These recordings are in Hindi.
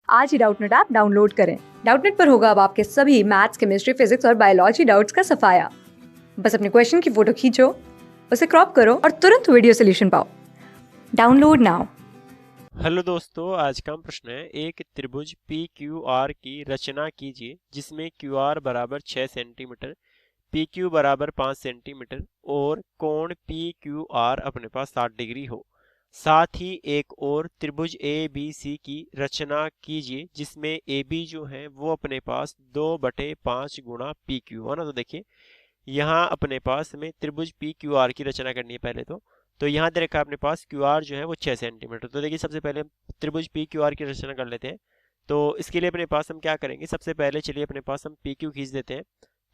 आज ही डाउटनेट ऐप डाउनलोड करें। डाउटनेट पर होगा अब आपके सभी मैथ्स, केमिस्ट्री, फिजिक्स और बायोलॉजी डाउट्स का सफाया। बस अपने क्वेश्चन की फोटो खींचो, उसे क्रॉप करो और तुरंत वीडियो सोल्यूशन पाओ। Download now. हेलो दोस्तों, आज का हम प्रश्न है एक त्रिभुज पी क्यू आर की रचना कीजिए जिसमें क्यू आर बराबर 6 सेंटीमीटर, पी क्यू बराबर 5 सेंटीमीटर और कोण पी क्यू आर अपने पास 60 डिग्री हो। साथ ही एक और त्रिभुज ए बी सी की रचना कीजिए जिसमें ए बी जो है वो अपने पास 2/5 गुणा पी क्यू है ना। तो देखिए यहाँ अपने पास हमें त्रिभुज पी क्यू आर की रचना करनी है पहले तो यहाँ दे रखा है अपने पास क्यू आर जो है वो 6 सेंटीमीटर। तो देखिए सबसे पहले हम त्रिभुज पी क्यू आर की रचना कर लेते हैं। तो इसके लिए अपने पास हम क्या करेंगे, सबसे पहले चलिए अपने पास हम पी क्यू खींच देते हैं।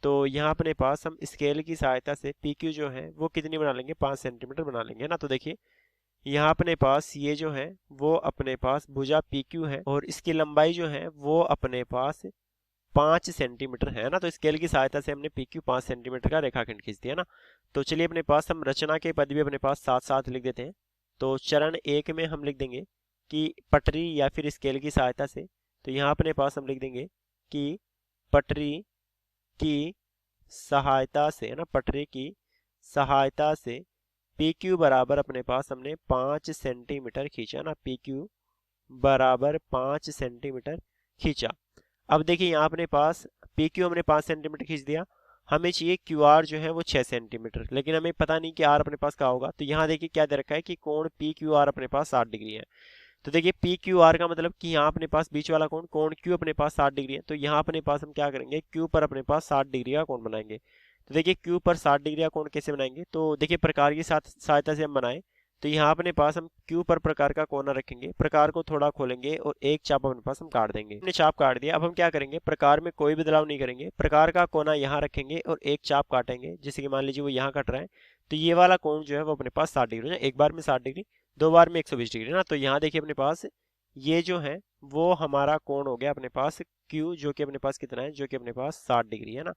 तो यहाँ अपने पास हम स्केल की सहायता से पी क्यू जो है वो कितनी बना लेंगे, 5 सेंटीमीटर बना लेंगे ना। तो देखिए यहाँ अपने पास ये जो है वो अपने पास भुजा पी क्यू है और इसकी लंबाई जो है वो अपने पास 5 सेंटीमीटर है ना। तो स्केल की सहायता से हमने पी क्यू 5 सेंटीमीटर का रेखाखंड खींच दिया ना। तो चलिए अपने पास हम रचना के पद भी अपने पास साथ साथ लिख देते हैं। तो चरण एक में हम लिख देंगे कि पटरी या फिर स्केल की सहायता से, तो यहाँ अपने पास हम लिख देंगे कि पटरी की सहायता से है ना, पटरी की सहायता से पी क्यू बराबर अपने पास हमने 5 सेंटीमीटर खींचा ना, पी क्यू बराबर 5 सेंटीमीटर खींचा। अब देखिए यहाँ अपने पास पी क्यू हमने 5 सेंटीमीटर खींच दिया, हमें चाहिए क्यू आर जो है वो 6 सेंटीमीटर, लेकिन हमें पता नहीं कि आर अपने पास क्या होगा। तो यहाँ देखिए क्या दे रखा है कि कोण पी क्यू आर अपने पास 60 डिग्री है। तो देखिए पी क्यू आर का मतलब कि यहाँ अपने पास बीच वाला कोण कोण क्यू अपने पास 60 डिग्री है। तो यहाँ अपने पास हम क्या करेंगे, क्यू पर अपने पास 60 डिग्री का कोण बनाएंगे। तो देखिए क्यू पर 60 डिग्री का कोण कैसे बनाएंगे, तो देखिए प्रकार की सहायता से हम बनाए। तो यहाँ अपने पास हम क्यू पर प्रकार का कोना रखेंगे, प्रकार को थोड़ा खोलेंगे और एक चाप अपने पास हम काट देंगे। हमने चाप काट दिया, अब हम क्या करेंगे, प्रकार में कोई बदलाव नहीं करेंगे, प्रकार का कोना यहाँ रखेंगे और एक चाप काटेंगे। जैसे कि मान लीजिए वो यहाँ कट रहा है, तो ये वाला कोण जो है वो अपने पास 60 डिग्री हो जाए, एक बार में 60 डिग्री, दो बार में 120 डिग्री ना। तो यहाँ देखिए अपने पास ये जो है वो हमारा कोण हो गया अपने पास क्यू, जो कि अपने पास कितना है, जो कि अपने पास 60 डिग्री है ना।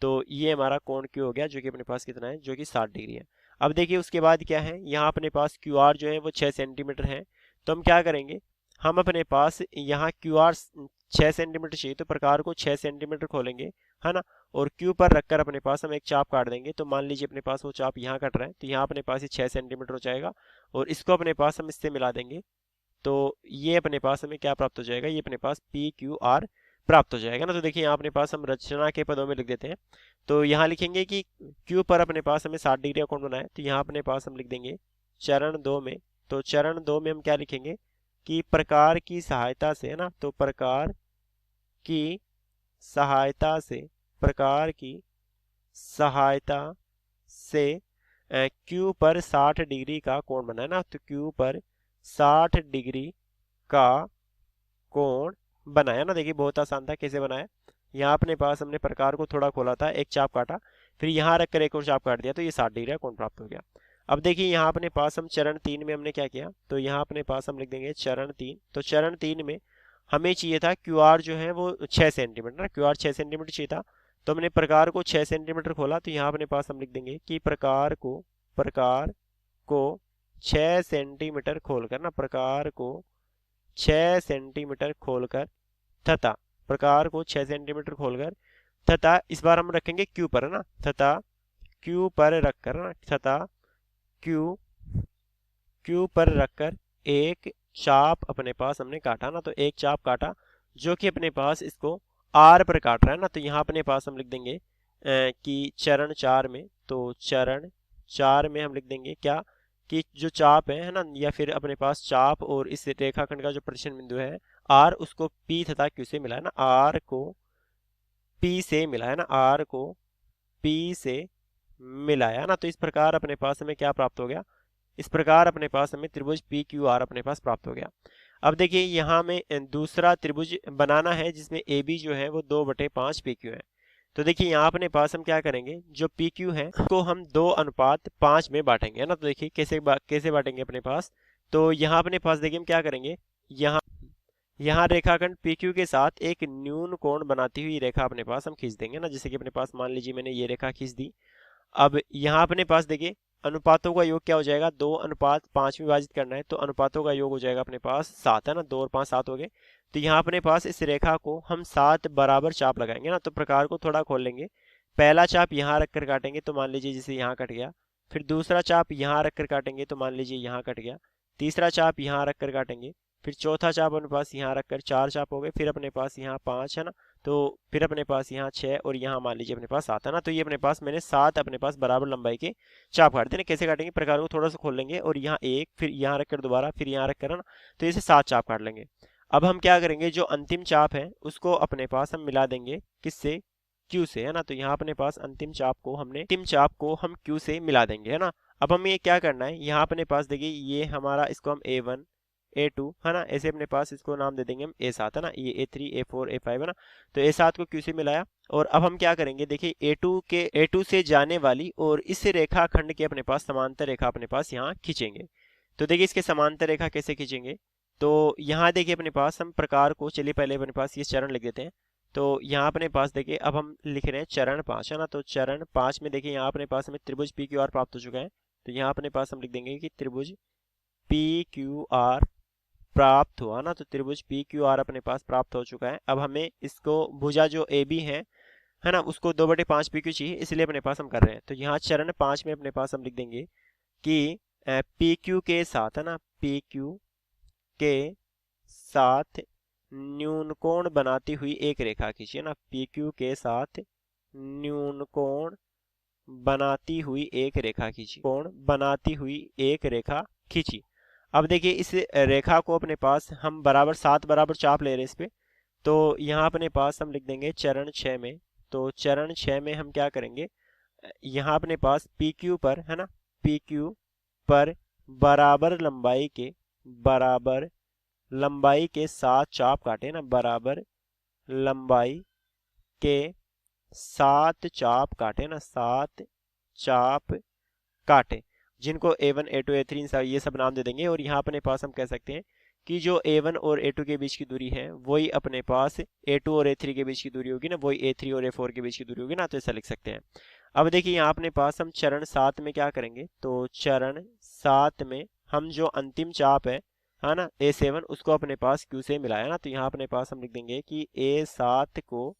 तो ये हमारा कोण क्यू हो गया जो कि अपने पास कितना है, जो कि 60 डिग्री है। अब देखिए उसके बाद क्या है, यहाँ अपने पास क्यू आर जो है वो 6 सेंटीमीटर है। तो हम क्या करेंगे, हम अपने पास यहाँ क्यू आर 6 सेंटीमीटर चाहिए, तो प्रकार को 6 सेंटीमीटर खोलेंगे है ना, और क्यू पर रखकर अपने पास हम एक चाप काट देंगे। तो मान लीजिए अपने पास वो चाप यहाँ कट रहा है, तो यहाँ अपने पास ये 6 सेंटीमीटर हो जाएगा और इसको अपने पास हम इससे मिला देंगे। तो ये अपने पास हमें क्या प्राप्त हो जाएगा, ये अपने पास पी क्यू आर प्राप्त हो जाएगा ना। तो देखिए यहाँ अपने पास हम रचना के पदों में लिख देते हैं। तो यहाँ लिखेंगे कि क्यू पर अपने पास हमें 60 डिग्री का कोण बनाए, तो यहाँ अपने पास हम लिख देंगे चरण दो में। तो चरण दो में हम क्या लिखेंगे कि प्रकार की सहायता से है ना, तो प्रकार की सहायता से, प्रकार की सहायता से क्यू पर 60 डिग्री का कोण बनाए ना। तो क्यू पर 60 डिग्री का कोण बनाया ना। देखिए बहुत आसान था, कैसे बनाया, यहाँ अपने पास हमने प्रकार को थोड़ा खोला था, एक चाप काटा, फिर यहाँ रख कर एक और चाप काट दिया, तो ये 60 डिग्री का कोण प्राप्त हो गया। अब देखिए यहाँ अपने पास हम चरण तीन में हमने क्या किया, तो यहाँ अपने पास हम लिख देंगे चरण तीन। तो चरण तीन में हमें चाहिए था क्यू आर जो है वो 6 सेंटीमीटर ना, क्यू आर 6 सेंटीमीटर चाहिए था। तो हमने प्रकार को 6 सेंटीमीटर खोला, तो यहाँ अपने पास हम लिख देंगे कि प्रकार को 6 सेंटीमीटर खोलकर ना, प्रकार को 6 सेंटीमीटर खोलकर तथा, प्रकार को 6 सेंटीमीटर खोलकर तथा इस बार हम रखेंगे क्यू पर है ना, तथा क्यू पर रखकर ना, तथा क्यू क्यू पर रखकर एक चाप अपने पास हमने काटा ना। तो एक चाप काटा जो कि अपने पास इसको आर पर काट रहा है ना। तो यहाँ अपने पास हम लिख देंगे कि चरण चार में, तो चरण चार में हम लिख देंगे क्या, कि जो चाप है ना, या फिर अपने पास चाप और इस रेखाखंड का जो प्रतिच्छेद बिंदु है आर, उसको पी तथा क्यू से मिला है ना, आर को पी से मिला है ना, आर को पी से मिलाया ना। तो इस प्रकार अपने पास हमें क्या प्राप्त हो गया, इस प्रकार अपने पास हमें त्रिभुज पी क्यू आर अपने पास प्राप्त हो गया। अब देखिए यहाँ में दूसरा त्रिभुज बनाना है जिसमें ए बी जो है वो 2/5 पी क्यू है। तो देखिए यहाँ अपने पास हम क्या करेंगे, जो पी क्यू है उसको हम 2:5 में बांटेंगे है ना। तो देखिए कैसे बांटेंगे अपने पास, तो यहाँ अपने पास देखिए हम क्या करेंगे, यहाँ यहाँ रेखाखंड पी क्यू के साथ एक न्यून कोण बनाती हुई रेखा अपने पास हम खींच देंगे ना। जैसे कि अपने पास मान लीजिए मैंने ये रेखा खींच दी। अब यहाँ अपने पास देखिए अनुपातों का योग क्या हो जाएगा, 2:5 में विभाजित करना है, तो अनुपातों का योग हो जाएगा अपने पास 7 है ना, 2 और 5 7 हो गए। तो यहाँ अपने पास इस रेखा को हम 7 बराबर चाप लगाएंगे ना, तो प्रकार को थोड़ा खोल लेंगे। पहला चाप यहाँ रख कर काटेंगे तो मान लीजिए जैसे यहाँ कट गया, फिर दूसरा चाप यहाँ रख कर काटेंगे तो मान लीजिए यहाँ कट गया, तीसरा चाप यहाँ रख कर काटेंगे, फिर चौथा चाप अपने पास यहाँ रखकर 4 चाप हो गए, फिर अपने पास यहाँ 5 है ना, तो फिर अपने पास यहाँ 6 और यहाँ मान लीजिए अपने पास 7 है ना। तो ये अपने पास मैंने 7 अपने पास बराबर लंबाई के चाप काट देने। कैसे काटेंगे, प्रकार को थोड़ा सा खोल लेंगे और यहाँ एक, फिर यहाँ रखकर दोबारा, फिर यहाँ रखकर है ना, तो इसे 7 चाप काट लेंगे। अब हम क्या करेंगे, जो अंतिम चाप है उसको अपने पास हम मिला देंगे किससे, क्यू से, है ना। तो यहाँ अपने पास अंतिम चाप को हम क्यू से मिला देंगे, है ना। अब हमें ये क्या करना है, यहाँ अपने पास देखिए ये हमारा, इसको हम A1 A2 है ना, ऐसे अपने पास इसको नाम दे देंगे हम A7 है ना, ये A3 A4 A5 है ना। तो A7 को क्यू से मिलाया और अब हम क्या करेंगे, देखिए A2 से जाने वाली और इस रेखाखंड के अपने पास समांतर रेखा अपने पास यहाँ खींचेंगे। तो देखिए इसके समांतर रेखा कैसे खींचेंगे, तो यहाँ देखिए अपने पास हम प्रकार को, चलिए पहले अपने पास ये चरण लिख देते हैं। तो यहाँ अपने पास देखिए अब हम लिख रहे हैं चरण 5 है ना, तो चरण 5 में देखिए यहाँ अपने पास हमें त्रिभुज PQR प्राप्त हो चुका है। तो यहाँ अपने पास हम लिख देंगे कि त्रिभुज PQR प्राप्त हुआ ना, तो त्रिभुज PQR अपने पास प्राप्त हो चुका है। अब हमें इसको भुजा जो AB है ना, उसको 2/5 PQ चाहिए, इसलिए अपने पास हम कर रहे हैं। तो यहाँ चरण 5 में अपने पास हम लिख देंगे कि PQ के साथ है ना, PQ के साथ न्यून कोण बनाती हुई एक रेखा खींचिए ना, PQ के साथ न्यून कोण बनाती हुई एक रेखा खींची, कोण बनाती हुई एक रेखा खींची। अब देखिए इस रेखा को अपने पास हम बराबर 7 बराबर चाप ले रहे हैं इस पे। तो यहाँ अपने पास हम लिख देंगे चरण 6 में। तो चरण 6 में हम क्या करेंगे, यहाँ अपने पास PQ पर है ना, PQ पर बराबर लंबाई के 7 चाप काटे ना, बराबर लंबाई के 7 चाप काटे ना, 7 चाप काटे, जिनको A1 A2 A3 ये सब नाम दे देंगे। और यहाँ अपने पास हम कह सकते हैं कि जो A1 और A2 के बीच की दूरी है वही अपने पास A2 और A3 के बीच की दूरी होगी ना, वही A3 और A4 के बीच की दूरी होगी ना, तो ऐसा लिख सकते हैं। अब देखिए यहाँ अपने पास हम चरण 7 में क्या करेंगे, तो चरण 7 में हम जो अंतिम चाप है ना A7, उसको अपने पास Q से मिलाया ना। तो यहाँ अपने पास हम लिख देंगे कि A7 को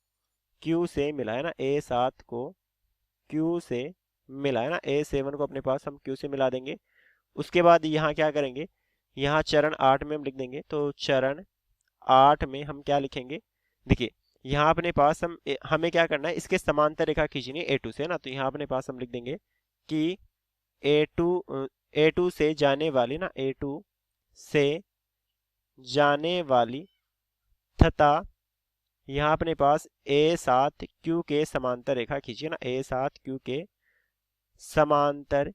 Q से मिलाया ना, A7 को Q से मिला है ना, A7 को अपने पास हम Q से मिला देंगे। उसके बाद यहाँ क्या करेंगे, यहाँ चरण 8 में हम लिख देंगे। तो चरण 8 में हम क्या लिखेंगे, देखिए यहाँ अपने पास हमें क्या करना है, इसके समांतर रेखा खींचनी है A2 से ना। तो यहाँ अपने पास हम लिख देंगे कि A2 से जाने वाली ना, A2 से जाने वाली तथा यहाँ अपने पास A7 Q के समांतर रेखा खींचिए ना, A7 Q के समांतर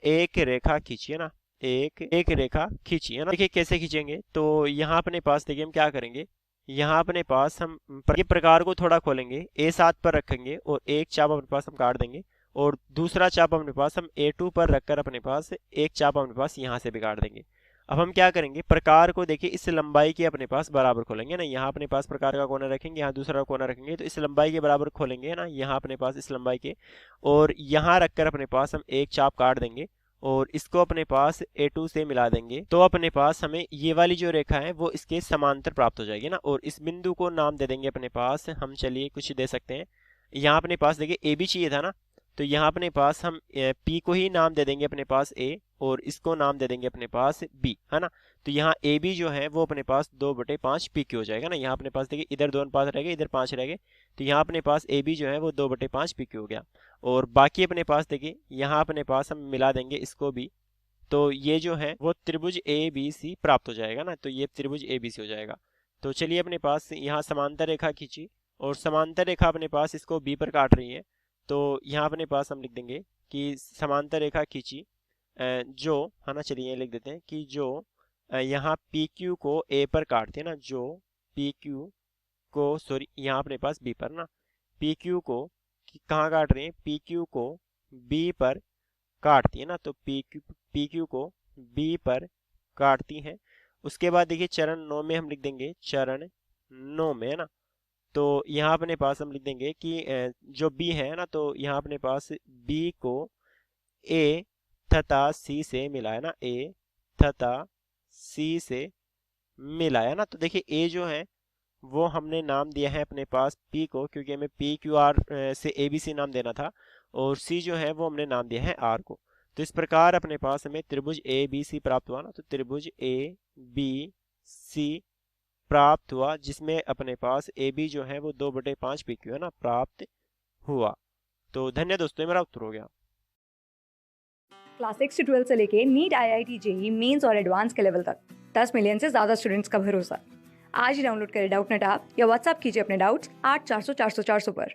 एक रेखा खींचिए ना, एक रेखा खींचिए ना। देखिए कैसे खींचेंगे, तो यहाँ अपने पास देखिए हम क्या करेंगे, यहाँ अपने पास हम ये प्रकार को थोड़ा खोलेंगे, A7 पर रखेंगे और एक चाप अपने पास हम काट देंगे और दूसरा चाप अपने पास हम A2 पर रखकर अपने पास एक चाप अपने पास यहाँ से भी काट देंगे। अब हम क्या करेंगे, प्रकार को देखिए इस लंबाई के अपने पास बराबर खोलेंगे ना, यहाँ अपने पास प्रकार का कोना रखेंगे, यहाँ दूसरा कोना रखेंगे, तो इस लंबाई के बराबर खोलेंगे ना, यहाँ अपने पास इस लंबाई के, और यहाँ रखकर अपने पास हम एक चाप काट देंगे और इसको अपने पास A2 से मिला देंगे। तो अपने पास हमें ये वाली जो रेखा है वो इसके समांतर प्राप्त हो जाएगी ना, और इस बिंदु को नाम दे देंगे अपने पास हम, चलिए कुछ दे सकते हैं। यहाँ अपने पास देखिए AB चाहिए था ना, तो यहाँ अपने पास हम P को ही नाम दे देंगे अपने पास A और इसको नाम दे देंगे अपने पास B, है ना। तो यहाँ AB जो है वो अपने पास 2/5 PQ हो जाएगा ना। यहाँ अपने पास देखिए इधर 2 5 रह गए, इधर 5 रह गए, तो यहाँ अपने पास AB जो है वो 2/5 PQ हो गया। और बाकी अपने पास देखिए यहाँ अपने पास हम मिला देंगे इसको भी, तो ये जो है वो त्रिभुज ABC प्राप्त हो जाएगा ना। तो ये त्रिभुज ABC हो जाएगा। तो चलिए अपने पास यहाँ समांतर रेखा खींची और समांतर रेखा अपने पास इसको B पर काट रही है। तो यहाँ अपने पास हम लिख देंगे कि समांतर रेखा खींची जो है ना, चलिए ये लिख देते हैं कि जो यहाँ PQ को A पर काटते हैं ना, जो PQ को, सॉरी यहाँ अपने पास B पर ना, PQ को कहाँ काट रहे हैं, PQ को B पर काटती है ना। तो PQ को B पर काटती है। उसके बाद देखिए चरण 9 में हम लिख देंगे, चरण 9 में है ना, तो यहाँ अपने पास हम लिख देंगे कि जो B है ना, तो यहाँ अपने पास B को A तथा C से मिला है ना, A तथा C से मिला है ना। तो देखिए ए जो है वो हमने नाम दिया है अपने पास पी को, क्योंकि हमें पी क्यू आर से ए बी सी नाम देना था, और सी जो है वो हमने नाम दिया है आर को। तो इस प्रकार अपने पास हमें त्रिभुज ए बी सी प्राप्त हुआ ना। तो त्रिभुज ए बी सी प्राप्त हुआ, जिसमें अपने पास ए बी जो है वो 2/5 पी क्यू है ना प्राप्त हुआ। तो धन्य दोस्तों, ये मेरा उत्तर हो गया। क्लास 6 से 12 से लेके नीट, IIT, जेई मेंस और एडवांस के लेवल तक 10 मिलियन से ज्यादा स्टूडेंट्स का भरोसा। आज ही डाउनलोड करें डाउटनेट ऐप या व्हाट्सएप कीजिए अपने डाउट्स 8400 400 400 पर।